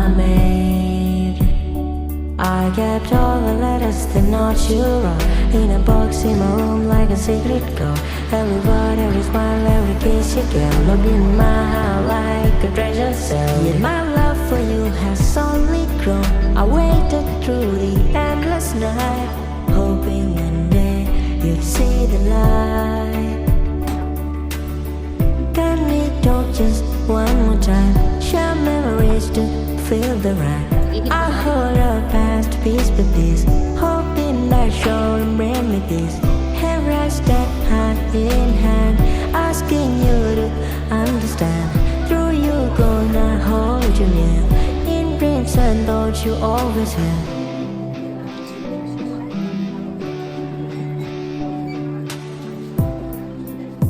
I made. I kept all the letters that not you wrote in a box in my room like a secret code. Every word, every smile, every kiss you gave, locked in my heart like a treasure cell. Yet my love for you has only grown. I waited through the endless night, hoping one day you'd see the light. Can we talk just one more time? Share memories to feel the right. I hold our past piece by piece, hoping that you'll bring me peace. Here I stand hand in hand, asking you to understand. Through you gonna hold you near, in dreams and thoughts you always have.